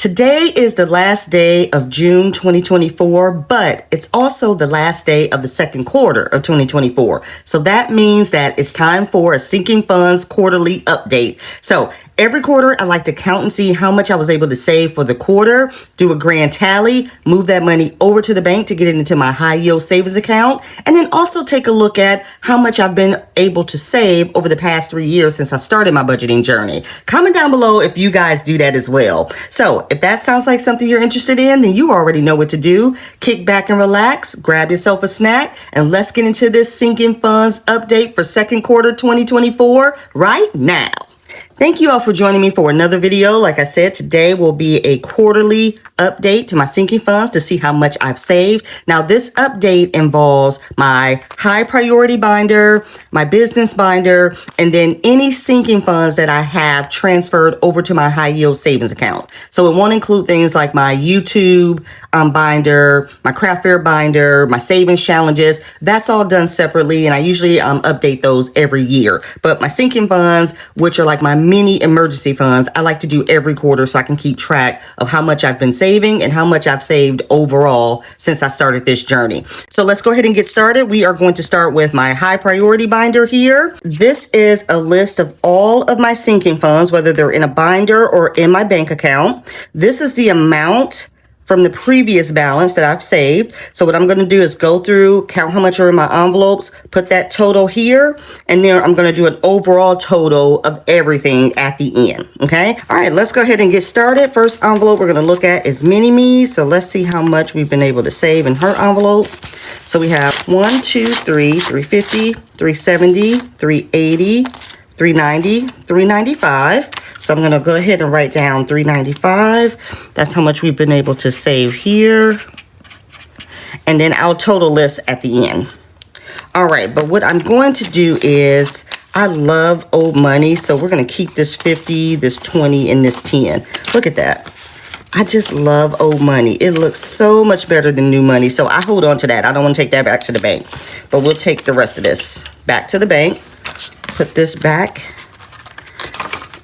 Today is the last day of June 2024, but it's also the last day of the second quarter of 2024. So that means that it's time for a sinking funds quarterly update. So every quarter, I like to count and see how much I was able to save for the quarter, do a grand tally, move that money over to the bank to get it into my high yield savings account, and then also take a look at how much I've been able to save over the past 3 years since I started my budgeting journey. Comment down below if you guys do that as well. So if that sounds like something you're interested in, then you already know what to do. Kick back and relax, grab yourself a snack, and let's get into this sinking funds update for second quarter 2024 right now. Thank you all for joining me for another video. Like I said, today will be a quarterly update to my sinking funds to see how much I've saved. Now, this update involves my high priority binder, my business binder, and then any sinking funds that I have transferred over to my high yield savings account. So it won't include things like my YouTube binder, my craft fair binder, my savings challenges. That's all done separately, and I usually update those every year. But my sinking funds, which are like my mini emergency funds, I like to do every quarter so I can keep track of how much I've been saving and how much I've saved overall since I started this journey. So let's go ahead and get started. We are going to start with my high priority binder here. This is a list of all of my sinking funds, whether they're in a binder or in my bank account. This is the amount from the previous balance that I've saved. So what I'm going to do is go through, count how much are in my envelopes, put that total here, and then I'm going to do an overall total of everything at the end. Okay. All right, let's go ahead and get started. First envelope we're going to look at is Mini-Me. So let's see how much we've been able to save in her envelope. So we have 1, 2, 3, 350, 370, 380, 390, 395. So I'm going to go ahead and write down 395. That's how much we've been able to save here. And then I'll total this at the end. All right, but what I'm going to do is, I love old money. So we're going to keep this 50, this 20, and this 10. Look at that. I just love old money. It looks so much better than new money. So I hold on to that. I don't want to take that back to the bank. But we'll take the rest of this back to the bank. Put this back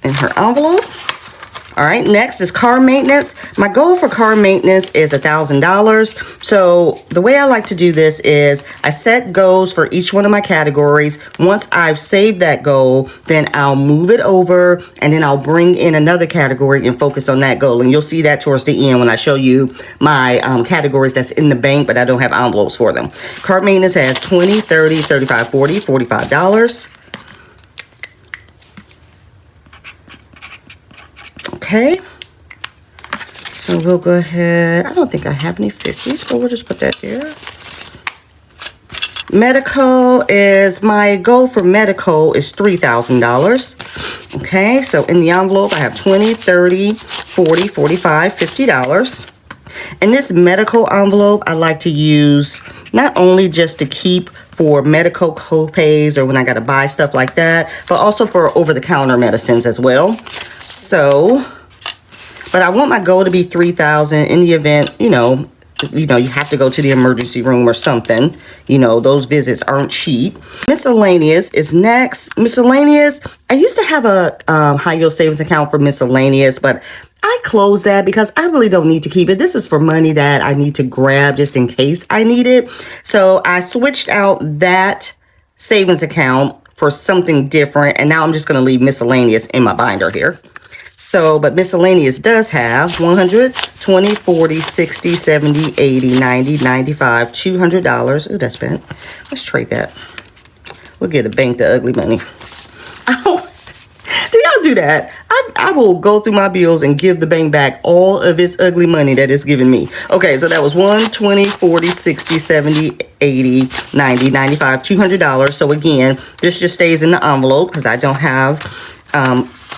in her envelope. All right, next is car maintenance. My goal for car maintenance is $1,000. So the way I like to do this is I set goals for each one of my categories. Once I've saved that goal, then I'll move it over and then I'll bring in another category and focus on that goal. And you'll see that towards the end when I show you my categories that's in the bank, but I don't have envelopes for them. Car maintenance has $20, $30, $35, $40, $45. Okay, so we'll go ahead. I don't think I have any 50s, but we'll just put that here. Medical is, my goal for medical is $3,000. Okay, so in the envelope, I have 20, 30, 40, 45, $50. And this medical envelope, I like to use not only just to keep for medical co-pays or when I got to buy stuff like that, but also for over-the-counter medicines as well. So, but I want my goal to be $3,000 in the event, you have to go to the emergency room or something. Those visits aren't cheap. Miscellaneous is next. Miscellaneous, I used to have a high yield savings account for miscellaneous, but I closed that because I really don't need to keep it. This is for money that I need to grab just in case I need it. So I switched out that savings account for something different. And now I'm just going to leave miscellaneous in my binder here. So, but miscellaneous does have 100, 20, 40, 60, 70, 80, 90, 95, $200. Oh, that's spent. Let's trade that. We'll give the bank the ugly money. Do y'all do that? I will go through my bills and give the bank back all of its ugly money that it's given me. Okay, so that was 1, 20, 40, 60, 70, 80, 90, 95, $200. So again, this just stays in the envelope because I don't have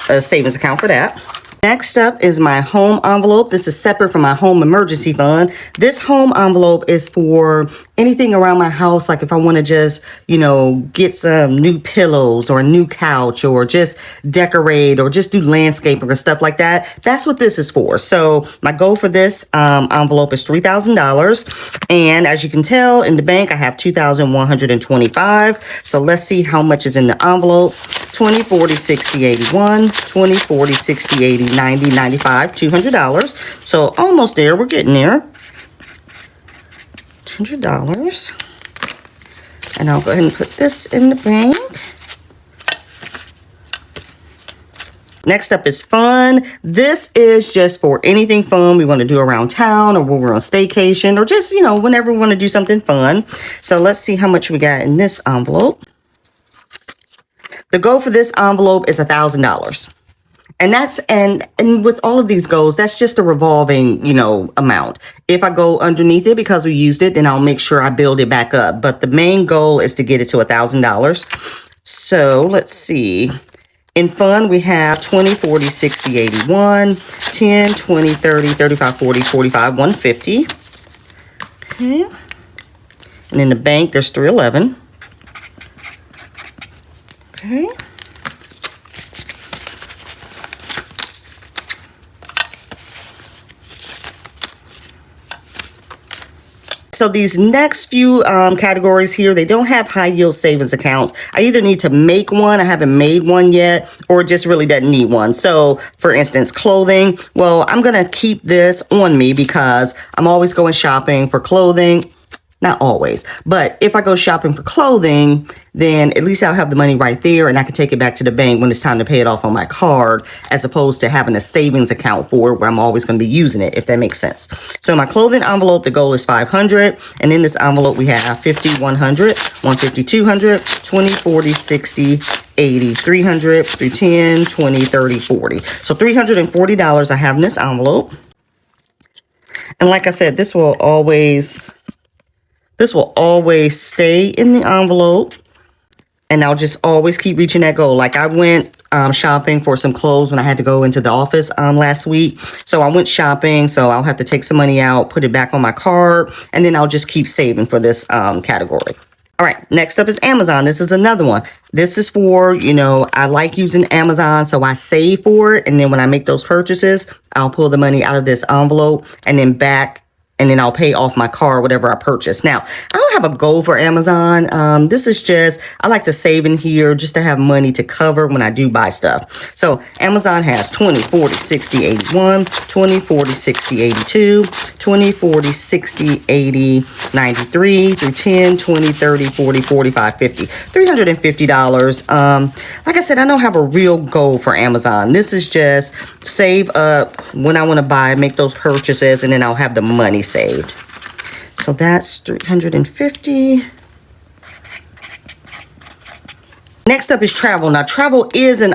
a savings account for that. Next up is my home envelope. This is separate from my home emergency fund. This home envelope is for anything around my house, like if I want to just, get some new pillows or a new couch or just decorate or just do landscaping or stuff like that, that's what this is for. So my goal for this envelope is $3,000. And as you can tell in the bank, I have $2,125. So let's see how much is in the envelope. 20, 40, 60, 81, 20, 40, 60, 80, 90, 95, $200. So almost there. We're getting there. $200. And I'll go ahead and put this in the bank. Next up is fun. This is just for anything fun we want to do around town, or when we're on staycation, or just, whenever we want to do something fun. So let's see how much we got in this envelope. The goal for this envelope is $1,000. And that's, and with all of these goals, that's just a revolving, amount. If I go underneath it because we used it, then I'll make sure I build it back up. But the main goal is to get it to $1,000. So let's see. In fun, we have 20, 40, 60, 81, 10, 20, 30, 35, 40, 45, 150. Okay. And in the bank, there's 311. Okay. So these next few categories here, they don't have high yield savings accounts. I either need to make one, I haven't made one yet, or just really doesn't need one. So for instance, clothing, well, I'm going to keep this on me because I'm always going shopping for clothing. Not always, but if I go shopping for clothing, then at least I'll have the money right there and I can take it back to the bank when it's time to pay it off on my card, as opposed to having a savings account for it where I'm always going to be using it, if that makes sense. So my clothing envelope, the goal is $500. And in this envelope, we have 50, 100, 150, 200, 20, 40, 60, 80, 300, 310, 20, 30, 40. So $340 I have in this envelope. And like I said, this will always stay in the envelope, and I'll just always keep reaching that goal. Like I went shopping for some clothes when I had to go into the office last week. So I went shopping, so I'll have to take some money out, put it back on my card, and then I'll just keep saving for this category. All right, next up is Amazon. This is another one. This is for, I like using Amazon, so I save for it. And then when I make those purchases, I'll pull the money out of this envelope and then back, and then I'll pay off my car, whatever I purchase. Now, I don't have a goal for Amazon. This is just, I like to save in here just to have money to cover when I do buy stuff. So Amazon has 20, 40, 60, 81, 20, 40, 60, 82, 20, 40, 60, 80, 93, through 10, 20, 30, 40, 45, 50, $350. Like I said, I don't have a real goal for Amazon. This is just save up when I want to buy, make those purchases, and then I'll have the money saved. So that's $350. Next up is travel. Now, travel is an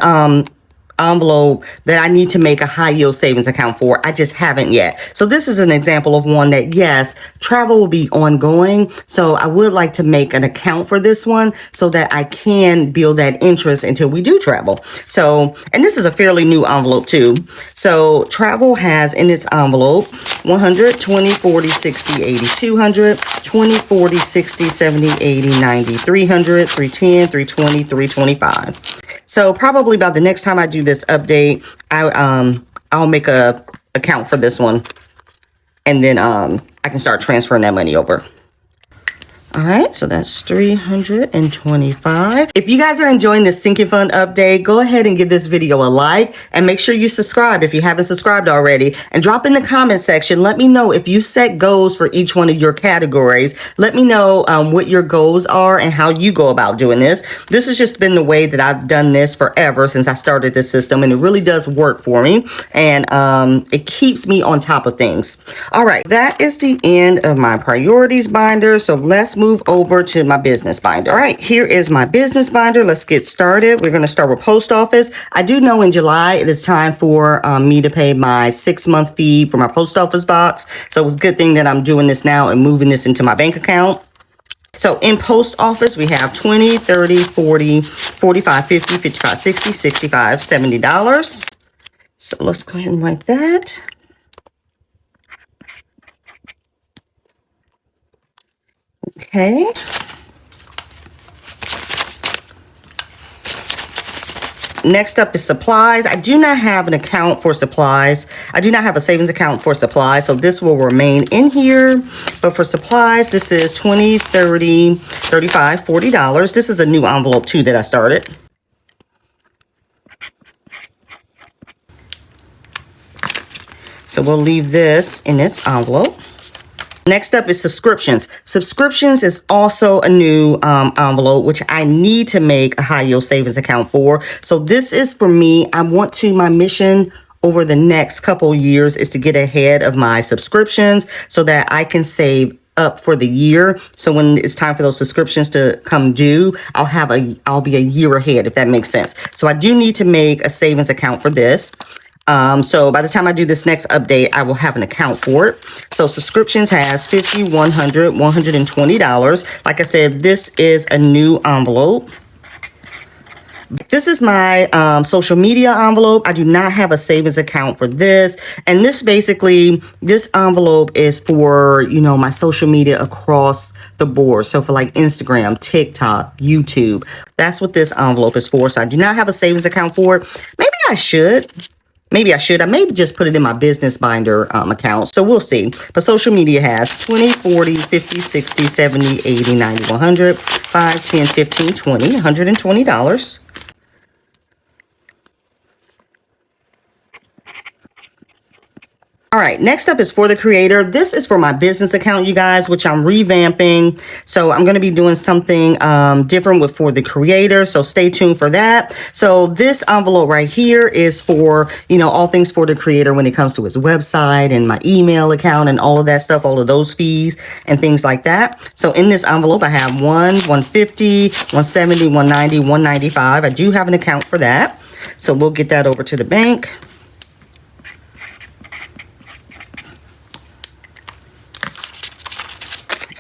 envelope that I need to make a high yield savings account for. I just haven't yet. So this is an example of one that, yes, travel will be ongoing. So I would like to make an account for this one so that I can build that interest until we do travel. So, and this is a fairly new envelope too. So travel has in its envelope 100, 20, 40, 60, 80, 200, 20, 40, 60, 70, 80, 90, 300, 310, 320, 325. So probably by the next time I do this update, I'll make a account for this one, and then I can start transferring that money over. All right, so that's $325. If you guys are enjoying this Sinking Fund update, go ahead and give this video a like, and make sure you subscribe if you haven't subscribed already, and drop in the comment section. Let me know if you set goals for each one of your categories. Let me know what your goals are and how you go about doing this. This has just been the way that I've done this forever since I started this system, and it really does work for me, and it keeps me on top of things. All right, that is the end of my priorities binder. So let's move over to my business binder. All right, here is my business binder. Let's get started. We're going to start with post office. I do know in July it is time for me to pay my 6-month fee for my post office box. So it's a good thing that I'm doing this now and moving this into my bank account. So in post office, we have 20, 30, 40, 45, 50, 55, 60, 65, $70. So let's go ahead and write that. Okay. Next up is supplies. I do not have an account for supplies. I do not have a savings account for supplies, so this will remain in here. But for supplies, this is $20, $30, $35, $40. This is a new envelope too that I started. So we'll leave this in this envelope. Next up is subscriptions. Subscriptions is also a new envelope, which I need to make a high yield savings account for. So this is for me. My mission over the next couple years is to get ahead of my subscriptions so that I can save up for the year. So when it's time for those subscriptions to come due, I'll be a year ahead, if that makes sense. So I do need to make a savings account for this. So by the time I do this next update, I will have an account for it. So subscriptions has $50, $100, $120. Like I said, this is a new envelope. This is my social media envelope. I do not have a savings account for this. And this envelope is for, my social media across the board. So for like Instagram, TikTok, YouTube, that's what this envelope is for. So I do not have a savings account for it. Maybe I should. I may just put it in my business binder account. So we'll see. But social media has 20, 40, 50, 60, 70, 80, 90, 100, 5, 10, 15, 20, $120. All right, next up is for the creator. This is for my business account, you guys, which I'm revamping. So I'm going to be doing something different for the creator. So stay tuned for that. So this envelope right here is for, all things for the creator when it comes to his website and my email account and all of that stuff, all of those fees and things like that. So in this envelope, I have $150, $170, $190, $195. I do have an account for that. So we'll get that over to the bank.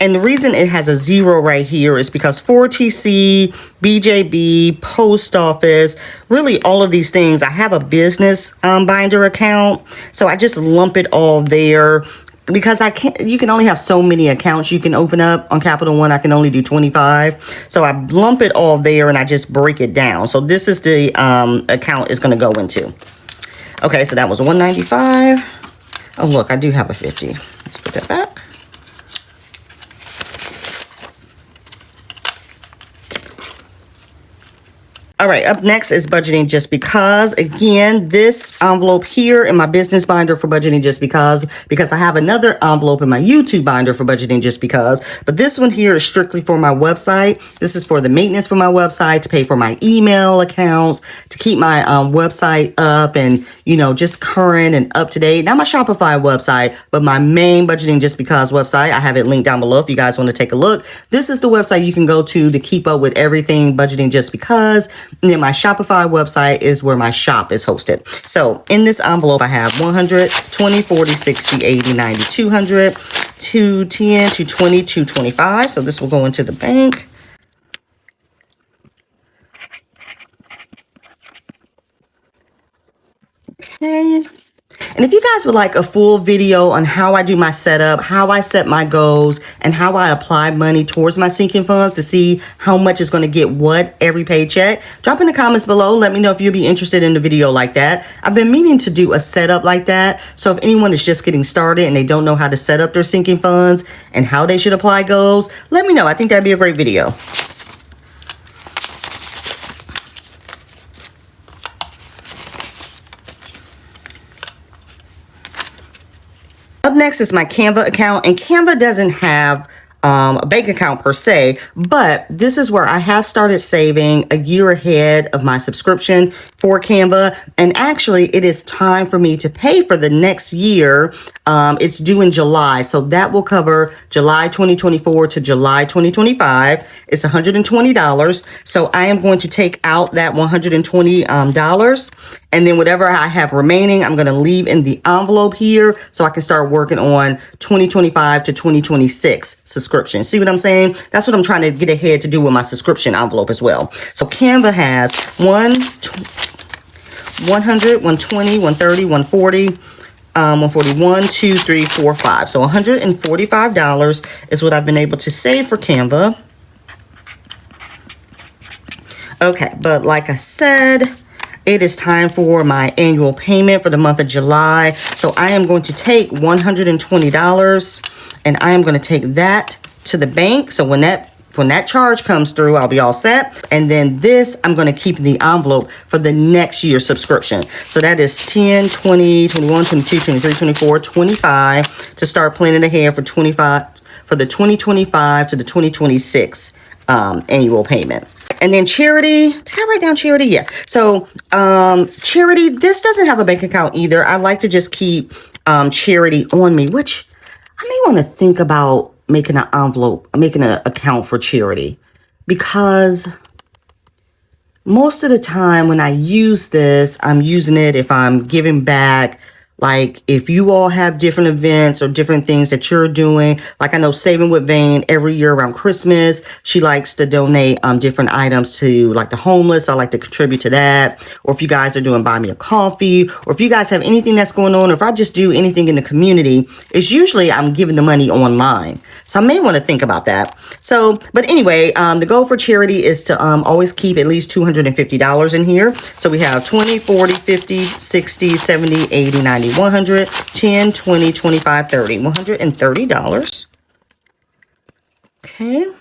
And the reason it has a 0 right here is because 4TC, BJB, post office, really all of these things, I have a business binder account. So I just lump it all there because you can only have so many accounts you can open up on Capital One. I can only do 25. So I lump it all there and I just break it down. So this is the account it's going to go into. Okay, so that was $195. Oh, look, I do have a 50. Let's put that back. All right, up next is budgeting just because. Again, this envelope here in my business binder for budgeting just because I have another envelope in my YouTube binder for budgeting just because. But this one here is strictly for my website. This is for the maintenance for my website, to pay for my email accounts, to keep my website up and, just current and up to date. Not my Shopify website, but my main budgeting just because website. I have it linked down below if you guys want to take a look. This is the website you can go to keep up with everything budgeting just because. And then my Shopify website is where my shop is hosted. So in this envelope, I have 100, 20, 40, 60, 80, 90, 200, 210, 220, 225. So this will go into the bank. Okay. And if you guys would like a full video on how I do my setup, how I set my goals, and how I apply money towards my sinking funds to see how much is going to get what every paycheck, drop in the comments below. Let me know if you'd be interested in a video like that. I've been meaning to do a setup like that. So if anyone is just getting started and they don't know how to set up their sinking funds and how they should apply goals, let me know. I think that'd be a great video. Up next is my Canva account, and Canva doesn't have a bank account per se, but this is where I have started saving a year ahead of my subscription for Canva. And actually, it is time for me to pay for the next year. It's due in July, so that will cover July 2024 to July 2025. It's $120. So I am going to take out that $120, and then whatever I have remaining, I'm going to leave in the envelope here so I can start working on 2025 to 2026 subscription. See what I'm saying? That's what I'm trying to get ahead to do with my subscription envelope as well. So Canva has 100, 120, 130, 140, 141, 2, 3, 4, 5. So $145 is what I've been able to save for Canva. Okay, but like I said, it is time for my annual payment for the month of July. So I am going to take $120 and I am going to take that to the bank. So when that charge comes through, I'll be all set. And then this, I'm going to keep in the envelope for the next year's subscription. So that is 10, 20, 21, 22, 23, 24, 25 to start planning ahead for the 2025 to the 2026 annual payment. And then charity, did I write down charity? Yeah. So charity, this doesn't have a bank account either. I like to just keep charity on me, which I may want to think about making an envelope, making an account for charity, because most of the time when I use this, I'm using it if I'm giving back. Like if you all have different events or different things that you're doing, like I know Saving with Vane every year around Christmas, she likes to donate different items to like the homeless. I like to contribute to that. Or if you guys are doing buy me a coffee, or if you guys have anything that's going on, or if I just do anything in the community, it's usually I'm giving the money online. So I may want to think about that. So, but anyway, the goal for charity is to always keep at least $250 in here. So we have 20, 40, 50, 60, 70, 80, 90, 100, 10, 20, 25, 30, $130. Okay.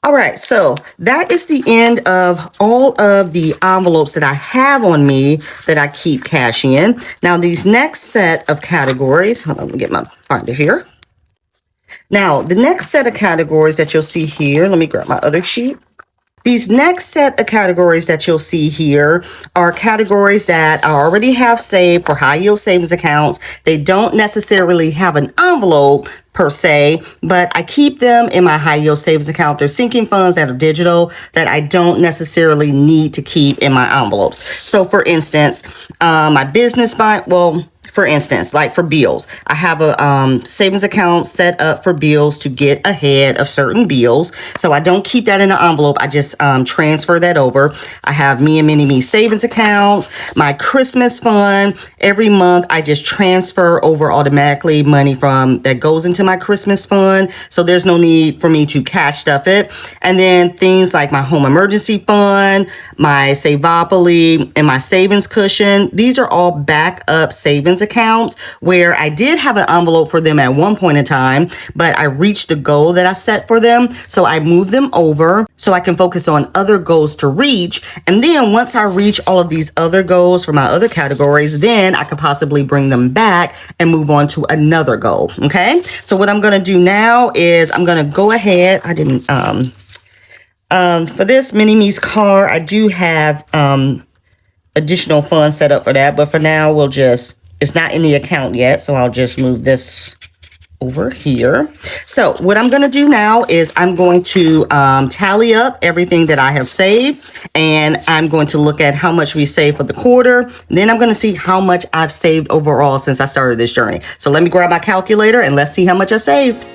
All right, so that is the end of all of the envelopes that I have on me that I keep cash in. Now, these next set of categories, hold on, let me get my binder here. Now, the next set of categories that you'll see here, let me grab my other sheet. These next set of categories that you'll see here are categories that I already have saved for high yield savings accounts. They don't necessarily have an envelope per se, but I keep them in my high yield savings account. They're sinking funds that are digital that I don't necessarily need to keep in my envelopes. So for instance, my business for instance, like for bills, I have a savings account set up for bills to get ahead of certain bills. So I don't keep that in an envelope. I just transfer that over. I have Me and Mini Me savings account, my Christmas fund. Every month, I just transfer over automatically money that goes into my Christmas fund. So there's no need for me to cash stuff it. And then things like my home emergency fund, my Savopoly, and my savings cushion. These are all backup savings accounts where I did have an envelope for them at one point in time, but I reached the goal that I set for them. So I moved them over so I can focus on other goals to reach. And then once I reach all of these other goals for my other categories, then I could possibly bring them back and move on to another goal. Okay. So what I'm going to do now is I'm going to go ahead. I didn't, for this Mini Me's car, I do have, additional funds set up for that, but for now it's not in the account yet, so I'll just move this over here. So what I'm going to do now is I'm going to tally up everything that I have saved, and I'm going to look at how much we saved for the quarter. Then I'm going to see how much I've saved overall since I started this journey. So let me grab my calculator and let's see how much I've saved.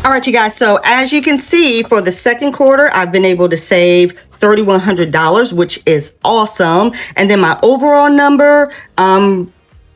All right, you guys. So as you can see, for the second quarter, I've been able to save $3,100, which is awesome. And then my overall number,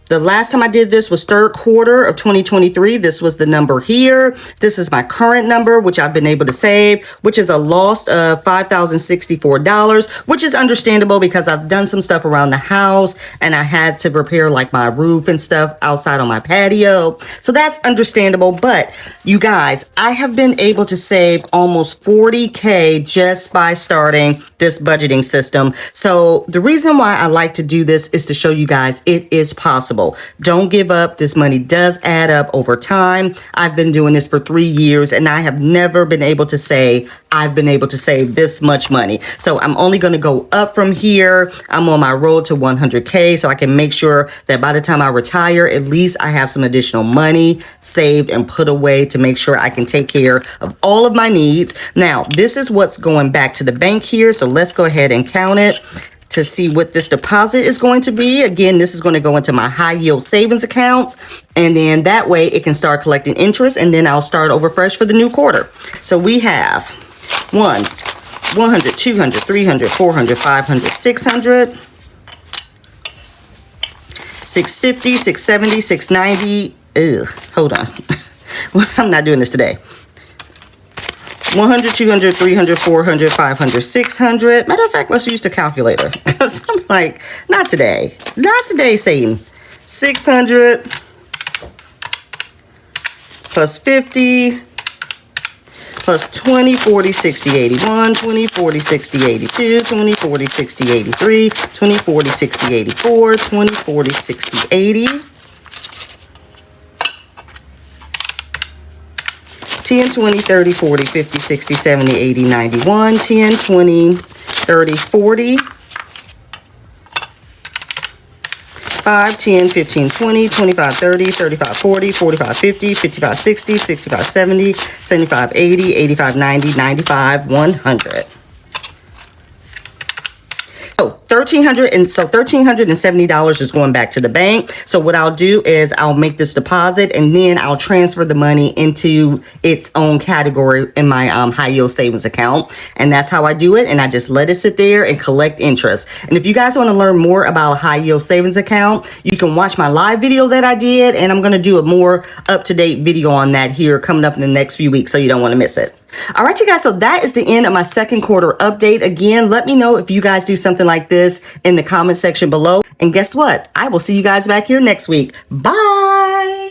the last time I did this was third quarter of 2023. This was the number here. This is my current number, which I've been able to save, which is a loss of $5,064, which is understandable because I've done some stuff around the house and I had to repair like my roof and stuff outside on my patio. So that's understandable. But you guys, I have been able to save almost $40K just by starting this budgeting system. So the reason why I like to do this is to show you guys it is possible. possible. Don't give up. This money does add up over time. I've been doing this for 3 years and I have never been able to say I've been able to save this much money. So I'm only going to go up from here. I'm on my road to 100K, so I can make sure that by the time I retire, at least I have some additional money saved and put away to make sure I can take care of all of my needs. Now, this is what's going back to the bank here. So let's go ahead and count it to see what this deposit is going to be. Again, this is going to go into my high yield savings accounts. And then that way it can start collecting interest, and then I'll start over fresh for the new quarter. So we have 100, 200, 300, 400, 500, 600, 650, 670, 690. Hold on. I'm not doing this today. 100, 200, 300, 400, 500, 600. Matter of fact, let's use the calculator. Because I'm like, not today. Not today, Satan. 600 plus 50 plus 20, 40, 60, 81, 20, 40, 60, 82, 20, 40, 60, 83, 20, 40, 60, 84, 20, 40, 60, 80. 10, 20, 30, 40, 50, 60, 70, 80, 91, 10, 20, 30, 40, 5, 10, 15, 20, 25, 30, 35, 40, 45, 50, 55, 60, 65, 70, 75, 80, 85, 90, 95, 100. So $1,370 is going back to the bank. So what I'll do is I'll make this deposit and then I'll transfer the money into its own category in my high yield savings account. And that's how I do it. And I just let it sit there and collect interest. And if you guys want to learn more about high yield savings account, you can watch my live video that I did. And I'm going to do a more up-to-date video on that here coming up in the next few weeks. So you don't want to miss it. All right, you guys, so that is the end of my second quarter update. Again, let me know if you guys do something like this in the comment section below. And guess what? I will see you guys back here next week. Bye.